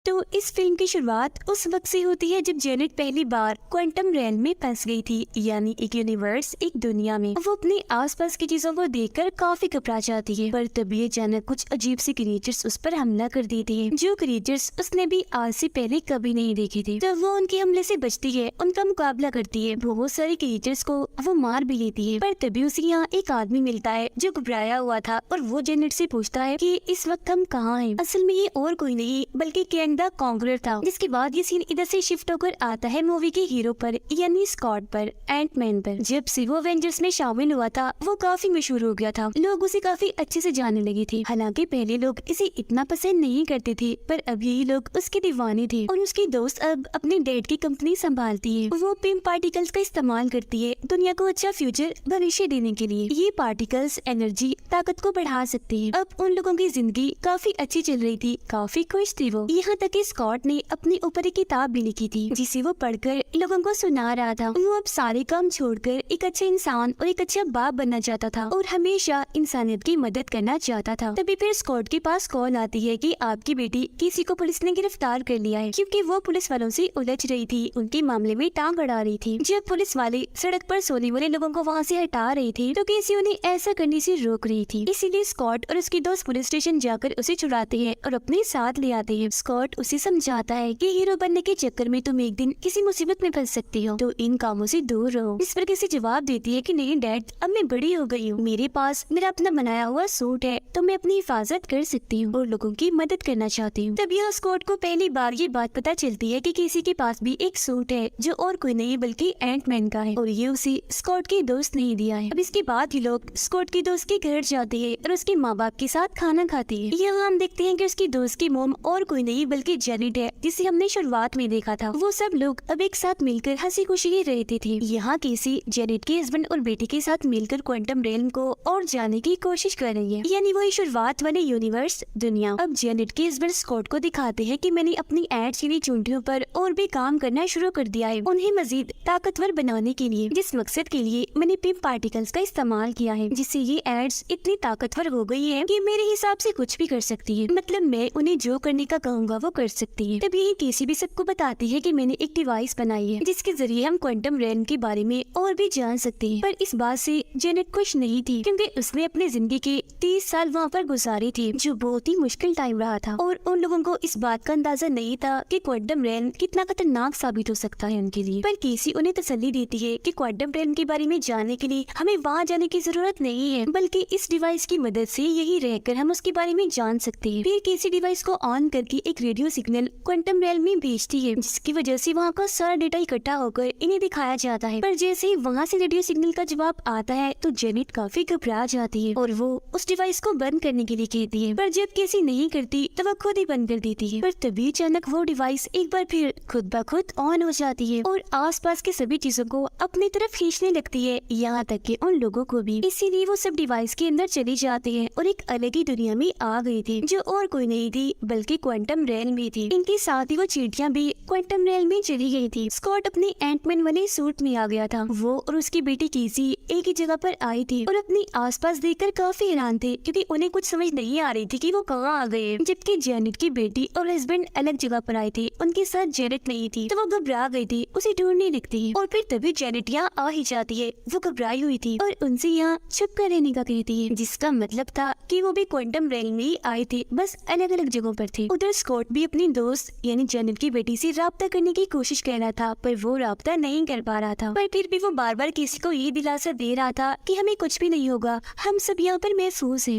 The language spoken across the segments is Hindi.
तो इस फिल्म की शुरुआत उस वक्त से होती है जब जेनेट पहली बार क्वांटम रैल्म में फंस गई थी, यानी एक यूनिवर्स, एक दुनिया में। वो अपने आसपास की चीजों को देखकर काफी घबरा जाती है, पर तभी अचानक कुछ अजीब सी क्रिएचर्स उस पर हमला कर देती है, जो क्रिएचर्स उसने भी आज से पहले कभी नहीं देखी थी। तो वो उनके हमले से बचती है, उनका मुकाबला करती है, बहुत सारे क्रिएचर्स को वो मार भी लेती है। पर तभी उसे यहाँ एक आदमी मिलता है जो घबराया हुआ था, और वो जेनेट से पूछता है कि इस वक्त हम कहाँ हैं। असल में ये और कोई नहीं बल्कि द कॉन्करर था। जिसके बाद ये सीन इधर से शिफ्ट होकर आता है मूवी के हीरो पर, यानी स्कॉट पर, एंटमैन पर। जब से वो एवेंजर्स में शामिल हुआ था वो काफी मशहूर हो गया था, लोग उसे काफी अच्छे से जानने लगे थे। हालांकि पहले लोग इसे इतना पसंद नहीं करते थे, पर अब यही लोग उसके दीवाने थे। और उसकी दोस्त अब अपने डैड की कंपनी संभालती है। वो पिम पार्टिकल्स का इस्तेमाल करती है दुनिया को अच्छा फ्यूचर भविष्य देने के लिए। ये पार्टिकल्स एनर्जी, ताकत को बढ़ा सकते हैं। अब उन लोगों की जिंदगी काफी अच्छी चल रही थी, काफी खुश थी वो। यहाँ तक कि स्कॉट ने अपनी ऊपर एक किताब भी लिखी थी जिसे वो पढ़कर लोगों को सुना रहा था। वो अब सारे काम छोड़कर एक अच्छे इंसान और एक अच्छा बाप बनना चाहता था, और हमेशा इंसानियत की मदद करना चाहता था। तभी फिर स्कॉट के पास कॉल आती है कि आपकी बेटी किसी को पुलिस ने गिरफ्तार कर लिया है, क्योंकि वो पुलिस वालों से उलझ रही थी, उनके मामले में टांग अड़ा रही थी। जब पुलिस वाले सड़क पर सोने वाले लोगों को वहाँ से हटा रहे थे, तो किसी उन्हें ऐसा करने से रोक रही थी। इसीलिए स्कॉट और उसकी दोस्त पुलिस स्टेशन जाकर उसे छुड़ाते हैं और अपने साथ ले आते हैं। स्कॉट उसे समझाता है कि हीरो बनने के चक्कर में तुम एक दिन किसी मुसीबत में फंस सकती हो, तो इन कामों से दूर रहो। इस पर किसी जवाब देती है कि नहीं डैड, अब मैं बड़ी हो गई हूँ, मेरे पास मेरा अपना बनाया हुआ सूट है, तो मैं अपनी हिफाजत कर सकती हूँ और लोगों की मदद करना चाहती हूँ। तब यहाँ स्कॉट को पहली बार ये बात पता चलती है कि किसी के पास भी एक सूट है जो और कोई नहीं बल्कि एंटमैन का है, और ये उसे स्कॉट के दोस्त ने दिया है। अब इसके बाद ही लोग स्कॉट की दोस्त के घर जाते हैं और उसके माँ बाप के साथ खाना खाते हैं। यहाँ हम देखते हैं कि उसकी दोस्त की मोम और कोई नहीं बल्कि जेनेट है, जिसे हमने शुरुआत में देखा था। वो सब लोग अब एक साथ मिलकर हंसी खुशी रहते थे। यहाँ केसी जेनेट के हस्बैंड और बेटे के साथ मिलकर क्वांटम रेल्म को और जाने की कोशिश कर रही है, यानी वही शुरुआत वाले यूनिवर्स, दुनिया। अब जेनेट के हस्बैंड स्कॉट को दिखाते हैं कि मैंने अपनी एड्स की चूंटियों पर और भी काम करना शुरू कर दिया है, उन्हें मजीद ताकतवर बनाने के लिए, जिस मकसद के लिए मैंने पिम पार्टिकल्स का इस्तेमाल किया है, जिससे ये एड्स इतनी ताकतवर हो गई है कि मेरे हिसाब से कुछ भी कर सकती है। मतलब मैं उन्हें जो करने का कहूँगा वो कर सकती है। तभी केसी भी सबको बताती है कि मैंने एक डिवाइस बनाई है जिसके जरिए हम क्वांटम रैम के बारे में और भी जान सकते हैं। पर इस बात से जेनेट खुश नहीं थी, क्योंकि उसने अपनी जिंदगी के 30 साल वहाँ पर गुजारे थे, जो बहुत ही मुश्किल टाइम रहा था, और उन लोगों को इस बात का अंदाजा नहीं था कि क्वांटम रैम कितना खतरनाक साबित हो सकता है उनके लिए। पर केसी उन्हें तसल्ली देती है कि क्वांटम रैम के बारे में जानने के लिए हमें वहाँ जाने की जरूरत नहीं है, बल्कि इस डिवाइस की मदद से यही रहकर हम उसके बारे में जान सकते हैं। फिर केसी डिवाइस को ऑन करके एक रेडियो सिग्नल क्वांटम रैम में भेजती है, जिसकी वजह से वहाँ का सारा डेटा इकट्ठा होकर इन्हें दिखाया जाता है। पर जैसे ही वहाँ से रेडियो सिग्नल का जवाब आता है तो जेनेट काफी घबरा जाती है और वो उस डिवाइस को बंद करने के लिए कहती है, पर जब केसी नहीं करती तो वो खुद ही बंद कर देती है। पर तभी अचानक वो डिवाइस एक बार फिर खुद ब खुद ऑन हो जाती है और आसपास के सभी चीजों को अपनी तरफ खींचने लगती है, यहाँ तक कि उन लोगों को भी। इसीलिए वो सब डिवाइस के अंदर चले जाते हैं और एक अलग ही दुनिया में आ गई थी, जो और कोई नहीं थी बल्कि क्वांटम रैम में थी। इनके साथ ही वो चींटियां भी क्वांटम रैम में चली गई थी। स्कॉट अपने एंटमैन वाले सूट में आ गया था। वो और उसकी बेटी केसी एक ही जगह पर आई थी और अपनी आसपास देखकर काफी हैरान थे, क्योंकि उन्हें कुछ समझ नहीं आ रही थी कि वो कहाँ आ गए। जबकि जेनेट की बेटी और हस्बैंड अलग जगह पर आए थे, उनके साथ जेनेट नहीं थी, तो वो घबरा गई थी, उसे ढूंढने लगती है। और फिर तभी जेनेट यहाँ आ ही जाती है। वो घबराई हुई थी और उनसे यहाँ छुप कर रहने का कहती है, जिसका मतलब था कि वो भी क्वांटम रैम में ही आए थे, बस अलग अलग जगहों पर थे। उधर स्कॉट भी अपनी दोस्त यानी जेनेट की बेटी से राब्ता करने की कोशिश कर रहा था, पर वो राब्ता नहीं कर पा रहा था। पर फिर भी वो बार बार किसी को ये दिलासा दे रहा था कि हमें कुछ भी नहीं होगा, हम सब यहाँ पर महफूज हैं।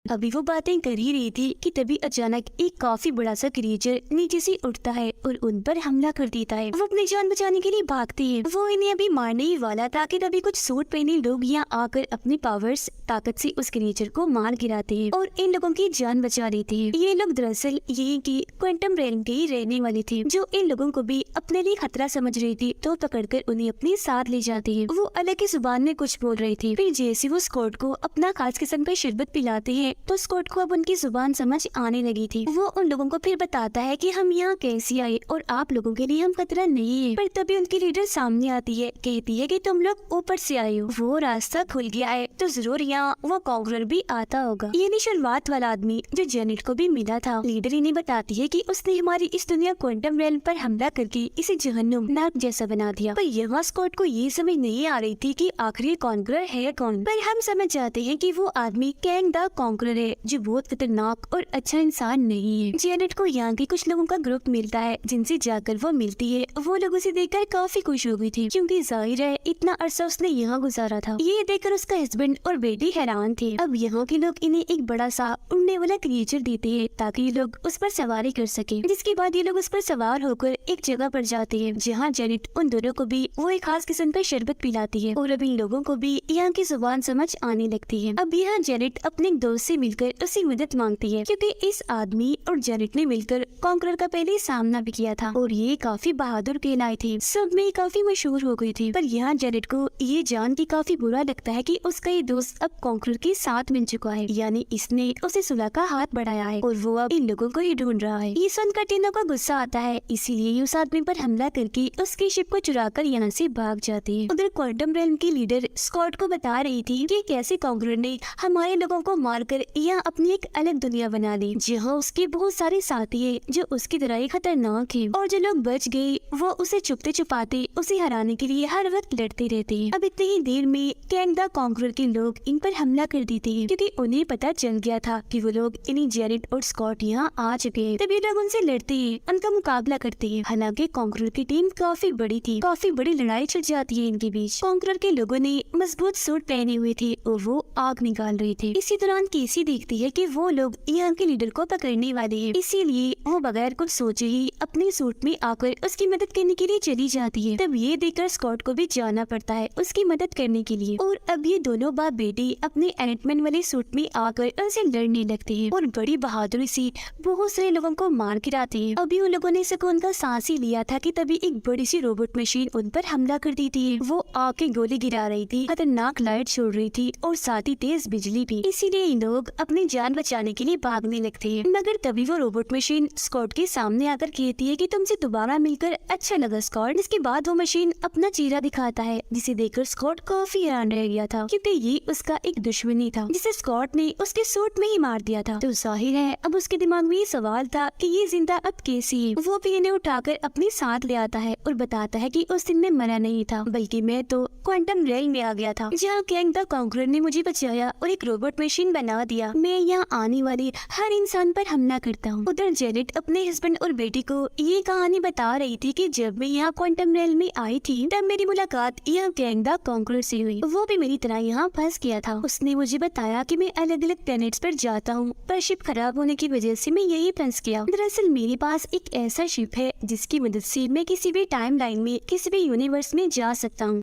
अभी वो बातें कर ही रही थी कि तभी अचानक एक काफी बड़ा सा क्रिएचर नीचे से उठता है और उन पर हमला कर देता है। वो अपनी जान बचाने के लिए भागती है। वो इन्हें अभी मारने ही वाला था कि तभी कुछ सूट पहने लोग यहाँ आकर अपनी पावर्स, ताकत से उस क्रिएचर को मार गिराते हैं और इन लोगों की जान बचा लेते हैं। ये लोग दरअसल यही की क्वांटम रैम के ही रहने वाले थे, जो इन लोगों को भी अपने लिए खतरा समझ रही थी, तो पकड़कर उन्हें अपने साथ ले जाती है। वो अलग ही जुबान में कुछ बोल रही थी। फिर जैसे वो स्कॉट को अपना खास किस्म का शरबत पिलाते हैं है तो स्कॉट को अब उनकी जुबान समझ आने लगी थी। वो उन लोगों को फिर बताता है कि हम यहाँ कैसे आए और आप लोगों के लिए हम खतरा नहीं है। पर तभी उनकी लीडर सामने आती है, कहती है कि तुम लोग ऊपर से आए हो, वो रास्ता खुल गया है तो जरूर यहाँ वो कॉन्करर भी आता होगा। ये शुरुआत वाला आदमी जो जेनेट को भी मिला था। लीडर इन्हें बताती है कि उसने हमारी इस दुनिया क्वांटम रेल्म पर हमला करके इसे जहन्नुम नाक जैसा बना दिया। पर यहाँ स्कॉट को ये समझ नहीं आ रही थी कि आखिर ये कॉन्करर है कौन। पर हम समझ जाते हैं कि वो आदमी कैंग द कॉन्करर है जो बहुत खतरनाक और अच्छा इंसान नहीं है। जेनेट को यहाँ के कुछ लोगों का ग्रुप मिलता है जिनसे जाकर वो मिलती है। वो लोग उसे देखकर काफी खुश हो गई थी क्योंकि जाहिर है इतना अरसा उसने यहाँ गुजारा था। ये देखकर उसका हस्बैंड और बेटी हैरान थे। अब यहाँ के लोग इन्हें एक बड़ा सा उड़ने वाला क्रिएचर देते हैं ताकि ये लोग उस पर सवारी कर सके। जिसके बाद ये लोग उस पर सवार होकर एक जगह पर जाते हैं जहाँ जेनेट उन दोनों को भी वो एक खास किस्म का शरबत पिलाती है और अब इन लोगों को भी यहाँ की जुबान समझ आने लगती है। अब यहाँ जेनेट अपने एक दोस्त से मिलकर उसकी मदद मांगती है क्योंकि इस आदमी और जेनेट ने मिलकर कॉन्करर का पहले सामना भी किया था और ये काफी बहादुर कहलाए थे, सब में काफी मशहूर हो गई थी। पर यहाँ जेनेट को ये जान के काफी बुरा लगता है कि उसका ये दोस्त अब कॉन्करर के साथ मिल चुका है, यानी इसने उसे सुलह का हाथ बढ़ाया है और वो अब इन लोगों को ही ढूंढ रहा है। ये सुनकर टीना को गुस्सा आता है, इसीलिए उस आदमी पर हमला करके उसकी शिप को चुराकर यहाँ से भाग जाती है। उधर क्वांटम रेल्म की लीडर स्कॉट को बता रही थी कि कैसे कॉन्करर ने हमारे लोगों को मारकर यहाँ अपनी एक अलग दुनिया बना ली जहाँ उसके बहुत सारे साथी है जो उसकी तरह ही खतरनाक है और जो लोग बच गए वो उसे छुपते छुपाते उसे हराने के लिए हर वक्त लड़ते रहते हैं। अब इतनी ही देर में कैंग द कॉन्करर के लोग इन पर हमला कर देते हैं क्योंकि उन्हें पता चल गया था कि वो लोग इन्हीं जेनेट और स्कॉट यहाँ आ चुके हैं। तभी लोग उनसे लड़ते हैं, उनका मुकाबला करते हैं। हालांकि कॉन्करर की टीम काफी बड़ी थी, काफी बड़ी लड़ाई छिड़ जाती है इनके बीच। कॉन्करर के लोगों ने मजबूत सूट पहने हुए थे और वो आग निकाल रहे थे। इसी दौरान केसी देखती है कि वो लोग यहाँ के लीडर को पकड़ने वाले हैं, इसीलिए वो बगैर कुछ सोचे ही अपने सूट में आकर उसकी मदद करने के लिए चली जाती है। तब ये देखकर स्कॉट को भी जाना पड़ता है उसकी मदद करने के लिए और अब ये दोनों बाप बेटी अपने एंटमैन वाले सूट में आकर उनसे लड़ने लगते हैं और बड़ी बहादुरी से बहुत सारे लोगों को मार गिराते हैं। अभी उन लोगों ने सुकून का सांस ही लिया था कि तभी एक बड़ी सी रोबोट मशीन उन पर हमला कर दी थी। वो आग की गोली गिरा रही थी, खतरनाक लाइट छोड़ रही थी और साथ ही तेज बिजली भी, इसीलिए इन लोग अपनी जान बचाने के लिए भागने लगते हैं। मगर तभी वो रोबोट मशीन स्कॉट के सामने आकर कहती है कि तुमसे दोबारा मिलकर अच्छा लगा स्कॉट। इसके बाद वो मशीन अपना चेहरा दिखाता है जिसे देखकर स्कॉट काफी हैरान रह गया था क्योंकि ये उसका एक दुश्मनी था जिसे स्कॉट ने उसके सूट में ही मार दिया था। तो जाहिर है अब उसके दिमाग में ये सवाल था कि ये जिंदा अब कैसी है। वो भी इन्हें उठाकर अपने साथ ले आता है और बताता है कि उस दिन में मरा नहीं था बल्कि मैं तो क्वांटम रेल में आ गया था जहाँ कैंग द कॉन्करर ने मुझे बचाया और एक रोबोट मशीन बना दिया। मैं यहाँ आने वाले हर इंसान पर हमला करता हूँ। उधर जेनेट अपने हस्बैंड और बेटी को ये कहानी बता रही थी कि जब मैं यहाँ क्वांटम रेल में आई थी तब मेरी मुलाकात यहाँ कैंग द कॉन्करर से हुई। वो भी मेरी तरह यहाँ फंस गया था। उसने मुझे बताया कि मैं अलग अलग प्लैनेट्स पर जाता हूँ पर शिप खराब होने की वजह से मैं यही फंस गया। दरअसल मेरे पास एक ऐसा शिप है जिसकी मदद से मैं किसी भी टाइम लाइन में किसी भी यूनिवर्स में जा सकता हूँ।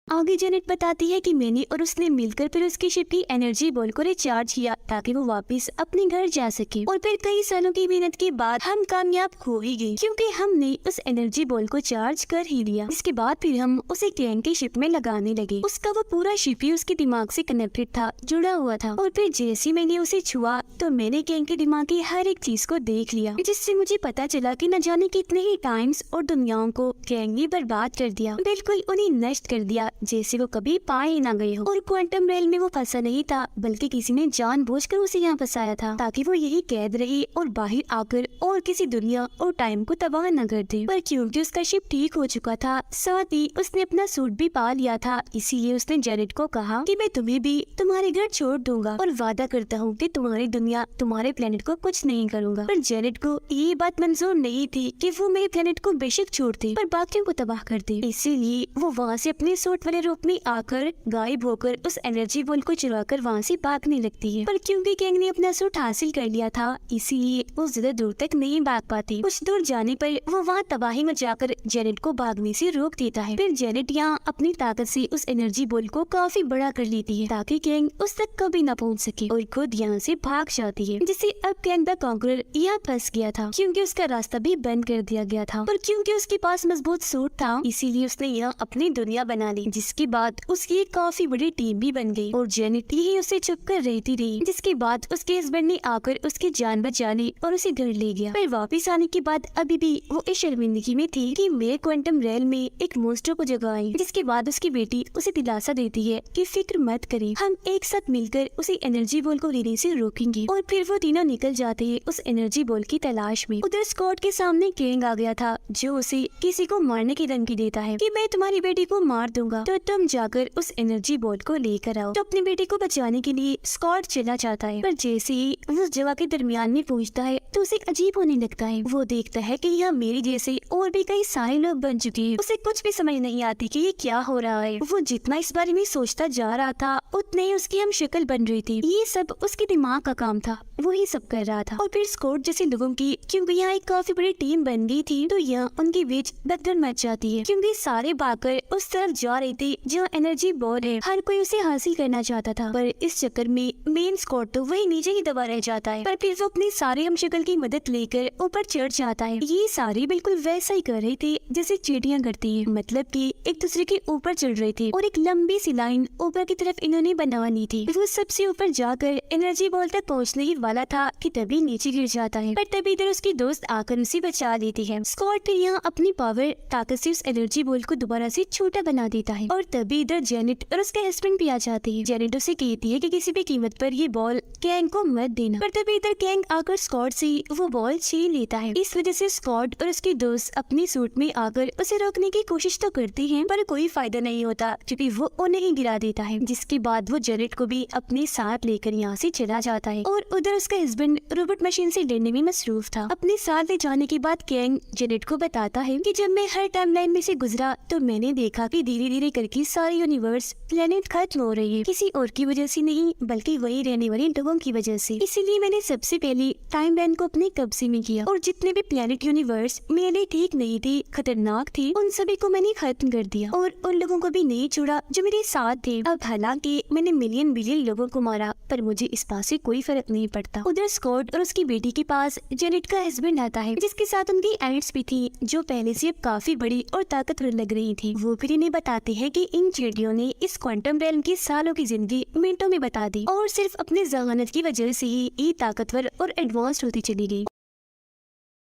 आगे जेनेट बताती है कि मैंने और उसने मिलकर फिर उसकी शिप की एनर्जी बॉल को रिचार्ज किया ताकि वो वापस अपने घर जा सके और फिर कई सालों की मेहनत के बाद हम कामयाब हो ही गए क्योंकि हमने उस एनर्जी बॉल को चार्ज कर ही लिया। इसके बाद फिर हम उसे कैंग की शिप में लगाने लगे। उसका वो पूरा शिप ही उसके दिमाग से कनेक्टेड था, जुड़ा हुआ था और फिर जैसे मैंने उसे छुआ तो मैंने कैंग के दिमाग की हर एक चीज को देख लिया जिससे मुझे पता चला कि न जाने कितने ही टाइम्स और दुनियाओं को कैंग ने बर्बाद कर दिया, बिल्कुल उन्हें नष्ट कर दिया जैसे वो कभी पाए ही ना गए हो। और क्वांटम रेल में वो फंसा नहीं था बल्कि किसी ने जानबूझकर उसे यहाँ फंसाया था ताकि वो यही कैद रहे और बाहर आकर और किसी दुनिया और टाइम को तबाह न कर दे। पर क्योंकि उसका शिप ठीक हो चुका था साथ ही उसने अपना सूट भी पा लिया था, इसीलिए उसने जेनेट को कहा कि मैं तुम्हें भी तुम्हारे घर छोड़ दूंगा और वादा करता हूँ कि तुम्हारी दुनिया तुम्हारे प्लेनेट को कुछ नहीं करूँगा। पर जेनेट को ये बात मंजूर नहीं थी कि वो मेरे प्लेनेट को बेशक छोड़ते पर बाकियों को तबाह कर दे, इसीलिए वो वहाँ से अपने सूट वाले रूप में आकर गायब होकर उस एनर्जी बॉल को चुराकर वहाँ से भागने लगती है। पर क्योंकि कैंग ने अपना सूट हासिल कर लिया था इसीलिए वो ज्यादा दूर तक नहीं भाग पाती। कुछ दूर जाने पर वो वहाँ तबाही मचाकर जेनेट को भागने से रोक देता है। फिर जेनेट यहाँ अपनी ताकत से उस एनर्जी बॉल को काफी बड़ा कर लेती है ताकि कैंग उस तक कभी न पहुँच सके और खुद यहाँ से भाग जाती है, जिससे अब कैंग द कॉन्करर यहाँ फंस गया था क्योंकि उसका रास्ता भी बंद कर दिया गया था। पर क्योंकि उसके पास मजबूत सूट था इसीलिए उसने यहाँ अपनी दुनिया बना ली जिसके बाद उसकी एक काफी बड़ी टीम भी बन गई और जेनेट ही उसे चुप कर रहती रही। जिसके बाद उसके हस्बैंड ने आकर उसकी जान बचाने और उसे घर ले गया। पर वापस आने के बाद अभी भी वो इस शर्मिंदगी में थी कि मैं क्वांटम रेल में एक मॉन्स्टर को जगाई। जिसके बाद उसकी बेटी उसे दिलासा देती है कि फिक्र मत करे, हम एक साथ मिलकर उसे एनर्जी बॉल को लेने से रोकेंगे। और फिर वो तीनों निकल जाते हैं उस एनर्जी बॉल की तलाश में। उधर स्कॉट के सामने कैंग आ गया था जो उसे किसी को मारने की धमकी देता है कि मैं तुम्हारी बेटी को मार दूंगा, तो तुम जाकर उस एनर्जी बॉल को लेकर आओ। तो अपनी बेटी को बचाने के लिए स्कॉट चला जाता है, पर जैसे ही वो उस जगह के दरमियान में पहुंचता है तो उसे अजीब होने लगता है। वो देखता है कि यहाँ मेरी जैसे और भी कई सारे लोग बन चुके हैं। उसे कुछ भी समझ नहीं आती कि ये क्या हो रहा है। वो जितना इस बारे में सोचता जा रहा था उतने ही उसकी हम शक्ल बन रही थी। ये सब उसके दिमाग का काम था, वो ही सब कर रहा था। और फिर स्कॉट जैसे लोगों की, क्योंकि यहाँ एक काफी बड़ी टीम बन गई थी, तो यहाँ उनके बीच भगदड़ मच जाती है क्योंकि सारे भागकर उस तरफ जा रहे थे जहाँ एनर्जी बॉल है। हर कोई उसे हासिल करना चाहता था, पर इस चक्कर में मेन स्कॉट तो वही नीचे ही दबा रह जाता है। पर फिर वो अपनी सारे हम शक्ल की मदद लेकर ऊपर चढ़ जाता है। ये सारे बिल्कुल वैसा ही कर रहे थे जैसे चींटियां करती है, मतलब कि एक दूसरे के ऊपर चढ़ रहे थे और एक लंबी सी लाइन ऊपर की तरफ इन्होंने बनवानी थी। वो सबसे ऊपर जाकर एनर्जी बॉल तक पहुँचने ही वाला था कि तभी नीचे गिर जाता है। पर तभी इधर उसकी दोस्त आकर उसे बचा लेती है। स्कॉट फिर यहाँ अपनी पावर ताकत से उस एनर्जी बॉल को दोबारा से छोटा बना देता है। और तभी इधर जेनेट और उसके हस्बैंड भी आ जाते हैं। जेनेट उसे कहती है कि किसी भी कीमत पर ये बॉल कैंग को मत देना। पर तभी इधर कैंग आकर स्कॉट से वो बॉल छीन लेता है। इस वजह से स्कॉट और उसकी दोस्त अपनी सूट में आकर उसे रोकने की कोशिश तो करती हैं, पर कोई फायदा नहीं होता क्योंकि वो उन्हें ही गिरा देता है। जिसके बाद वो जेनेट को भी अपने साथ लेकर यहाँ से चला जाता है और उधर उसका हस्बैंड रोबोट मशीन से लड़ने में मसरूफ था। अपने साथ ले जाने के बाद कैंग जेनेट को बताता है कि जब मैं हर टाइमलाइन में से गुजरा तो मैंने देखा कि धीरे धीरे करके सारे यूनिवर्स प्लेनेट खत्म हो रही है, किसी और की वजह से नहीं बल्कि वही रहने वाले लोगों की वजह से। इसीलिए मैंने सबसे पहले टाइमलाइन को अपने कब्जे में किया और जितने भी प्लेनेट यूनिवर्स मेरे लिए ठीक नहीं थे, खतरनाक थे, उन सभी को मैंने खत्म कर दिया और उन लोगों को भी नहीं छोड़ा जो मेरे साथ थे। अब हालांकि मैंने मिलियन बिलियन लोगों को मारा, पर मुझे इस बात से कोई फर्क नहीं पड़ता। उधर स्कॉट और उसकी बेटी के पास जेनेट का हस्बैंड आता है जिसके साथ उनकी एंट्स भी थी जो पहले से अब काफी बड़ी और ताकतवर लग रही थी। वो फिर इन्हें बताते हैं कि इन चींटियों ने इस क्वांटम रेल्म की सालों की जिंदगी मिनटों में बता दी और सिर्फ अपने जहानत की वजह से ही ये ताकतवर और एडवांस होती चली गई।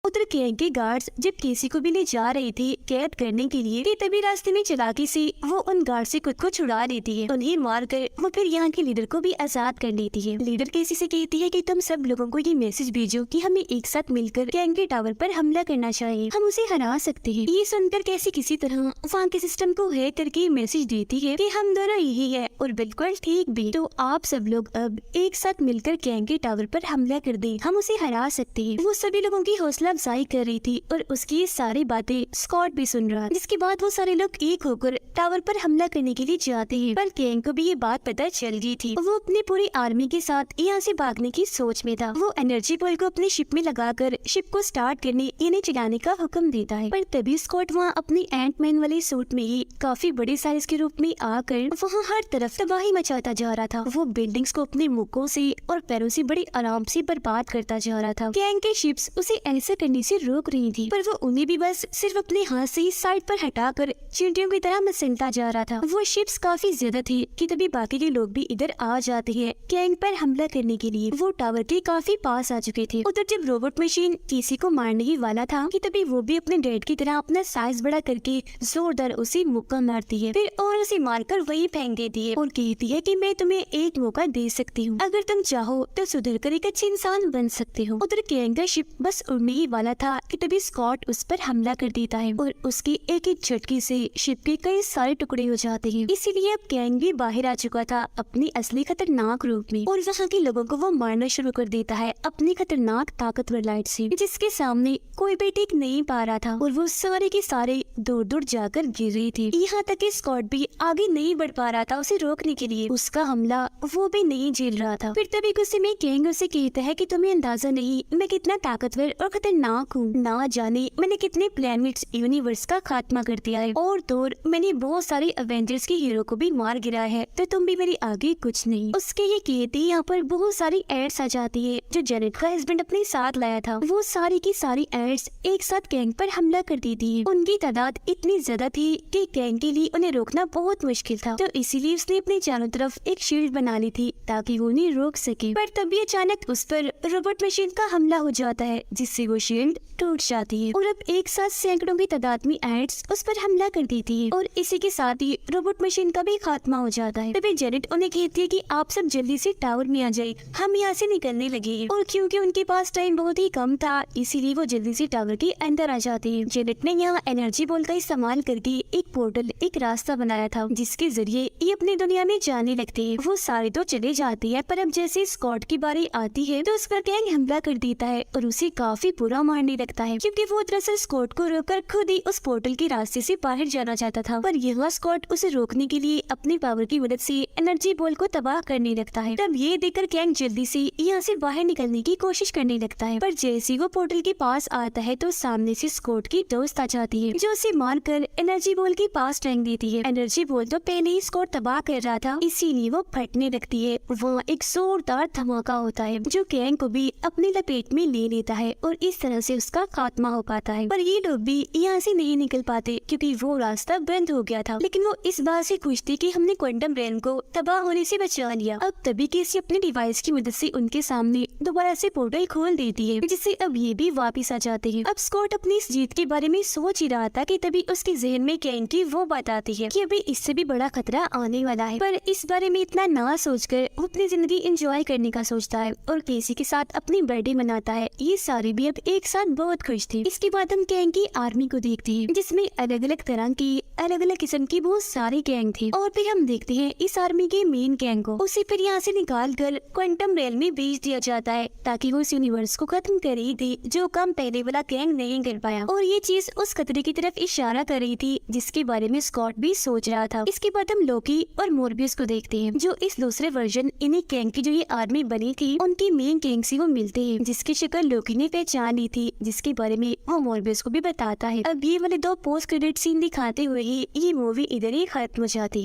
उधर कैंग के गार्ड्स जब केसी को भी ले जा रहे थे कैद करने के लिए, तभी रास्ते में चालाकी से वो उन गार्ड से खुद को छुड़ा लेती है। उन्हें मारकर वो फिर यहाँ के लीडर को भी आजाद कर लेती है। लीडर केसी से कहती है कि तुम सब लोगों को ये मैसेज भेजो कि हमें एक साथ मिलकर कैंग के टावर पर हमला करना चाहिए, हम उसे हरा सकते हैं। ये सुनकर कैसी किसी तरह वहाँ के सिस्टम को हैक करके मैसेज देती है कि हम दोनों यही है और बिल्कुल ठीक भी, तो आप सब लोग अब एक साथ मिलकर कैंग के टावर पर हमला कर दें, हम उसे हरा सकते हैं। वो सभी लोगों की हौसला अफजाई कर रही थी और उसकी ये सारी बातें स्कॉट भी सुन रहा। जिसके बाद वो सारे लोग एक होकर टावर पर हमला करने के लिए जाते हैं, पर कैंग को भी ये बात पता चल गई थी। वो अपनी पूरी आर्मी के साथ यहाँ से भागने की सोच में था। वो एनर्जी बॉल को अपनी शिप में लगाकर शिप को स्टार्ट करने यानी चलाने का हुक्म देता है। पर तभी स्कॉट वहाँ अपनी एंटमैन वाली सूट में ही काफी बड़े साइज के रूप में आकर वहाँ हर तरफ तबाही मचाता जा रहा था। वो बिल्डिंग्स को अपने मुक्कों से और पैरों से बड़ी आराम से बर्बाद करता जा रहा था। कैंग के शिप्स उसे ऐसा करने से रोक रही थी, पर वो उन्हें भी बस सिर्फ अपने हाथ से ही साइड पर हटाकर चींटियों की तरह मसलता जा रहा था। वो शिप्स काफी ज्यादा थी कि तभी बाकी के लोग भी इधर आ जाते हैं कैंग पर हमला करने के लिए। वो टावर के काफी पास आ चुके थे। उधर जब रोबोट मशीन किसी को मारने ही वाला था कि तभी वो भी अपने डैड की तरह अपना साइज बड़ा करके जोरदार उसे मुक्का मारती है, फिर और उसे मारकर वही फेंक देती है और कहती है कि मैं तुम्हें एक मौका दे सकती हूँ, अगर तुम चाहो तो सुधर कर एक अच्छे इंसान बन सकते हो। उधर कैंग का शिप बस उड़ने ही वाला था कि तभी स्कॉट उस पर हमला कर देता है और उसकी एक एक झटके से शिप के कई सारे टुकड़े हो जाते हैं। इसीलिए अब कैंग भी बाहर आ चुका था अपनी असली खतरनाक रूप में और वहाँ के लोगों को वो मारना शुरू कर देता है अपनी खतरनाक ताकतवर लाइट से, जिसके सामने कोई भी टिक नहीं पा रहा था और वो सारे के सारे दूर दूर जाकर गिर रही थी। यहाँ तक कि स्कॉट भी आगे नहीं बढ़ पा रहा था उसे रोकने के लिए, उसका हमला वो भी नहीं झेल रहा था। फिर तभी गुस्से में कैंग उसे कहता है कि तुम्हें अंदाजा नहीं मैं कितना ताकतवर और खतरनाक खतरनाक हूँ। ना जाने मैंने कितने प्लैनेट्स यूनिवर्स का खात्मा कर दिया है और मैंने बहुत सारे एवेंजर्स के हीरो को भी मार गिरा है, तो तुम भी मेरी आगे कुछ नहीं। उसके ये कहते यहाँ पर बहुत सारी एड्स आ जाती है जो जेनेट का हस्बैंड अपने साथ लाया था। वो सारी की सारी एड्स एक साथ गैंग पर हमला कर देती है। उनकी तादाद इतनी ज्यादा थी कि गैंग के लिए उन्हें रोकना बहुत मुश्किल था, तो इसीलिए उसने अपने चारों तरफ एक शील्ड बना ली थी ताकि वो उन्हें रोक सके। पर तभी अचानक उस पर रोबोट मशीन का हमला हो जाता है जिससे वो शील्ड टूट जाती है और अब एक साथ सैकड़ों की तादाद में एड्स उस पर हमला कर देती है और इसी के साथ ही रोबोट मशीन का भी खात्मा हो जाता है। तभी जेनेट उन्हें कहती है कि आप सब जल्दी से टावर में आ जाए, हम यहाँ से निकलने लगे हैं। और क्योंकि उनके पास टाइम बहुत ही कम था इसीलिए वो जल्दी से टावर के अंदर आ जाते हैं। जेनेट ने यहाँ एनर्जी बॉल का इस्तेमाल करके एक पोर्टल, एक रास्ता बनाया था जिसके जरिए ये अपनी दुनिया में जाने लगते हैं। वो सारे तो चले जाते हैं पर अब जैसे स्कॉट की बारी आती है तो उस पर गैंग हमला कर देता है और उसे काफी बुरा मारने लगता है क्योंकि वो दरअसल स्कॉट को रोककर खुद ही उस पोर्टल के रास्ते से बाहर जाना चाहता था। पर यह स्कॉट उसे रोकने के लिए अपनी पावर की मदद से एनर्जी बॉल को तबाह करने लगता है। तब ये देखकर गैंग जल्दी से यहाँ से बाहर निकलने की कोशिश करने लगता है, पर जैसे ही वो पोर्टल के पास आता है तो सामने से स्कॉट की दोस्त आ जाती है जो उसे मारकर एनर्जी बॉल के पास फेंक देती है। एनर्जी बॉल तो पहले ही स्कॉट तबाह कर रहा था इसीलिए वो फटने लगती है। वहाँ एक जोरदार धमाका होता है जो गैंग को भी अपनी लपेट में ले लेता है और इस तरह से उसका खात्मा हो पाता है। पर ये लोग भी यहाँ से नहीं निकल पाते क्योंकि वो रास्ता बंद हो गया था, लेकिन वो इस बात से खुश थी कि हमने क्वांटम रेलम को तबाह होने से बचा लिया। अब तभी केसी अपने डिवाइस की मदद से उनके सामने दोबारा से पोर्टल खोल देती है जिससे अब ये भी वापस आ जाते हैं। अब स्कॉट अपनी इस जीत के बारे में सोच ही रहा था कि तभी उसके जहन में गैंग की वो बात आती है कि अभी इससे भी बड़ा खतरा आने वाला है। पर इस बारे में इतना ना सोचकर वो अपनी जिंदगी एंजॉय करने का सोचता है और केसी के साथ अपनी बर्थडे मनाता है। ये सारे भी अब एक साथ बहुत खुश थे। इसके बाद हम गैंग की आर्मी को देखते हैं जिसमें अलग अलग तरह की अलग अलग किस्म की बहुत सारी गैंग थी और फिर हम देखते हैं इस आर्मी के मेन गैंग को उसे फिर यहाँ से निकाल कर क्वांटम रेल में भेज दिया जाता है ताकि वो इस यूनिवर्स को खत्म कर ही दे जो काम पहले वाला गैंग नहीं कर पाया। और ये चीज उस खतरे की तरफ इशारा कर रही थी जिसके बारे में स्कॉट भी सोच रहा था। इसके बाद हम लोकी और मोरबियस को देखते हैं जो इस दूसरे वर्जन इन्हीं गैंग की जो ये आर्मी बनी थी उनकी मेन गैंग से वो मिलते हैं जिसकी शक्ल लोकी ने पहचान ली थी, जिसके बारे में वो मोरबियस को भी बताता है। अब ये वाले 2 पोस्ट क्रेडिट सीन दिखाते हुए ही ये मूवी इधर ही खत्म हो जाती है।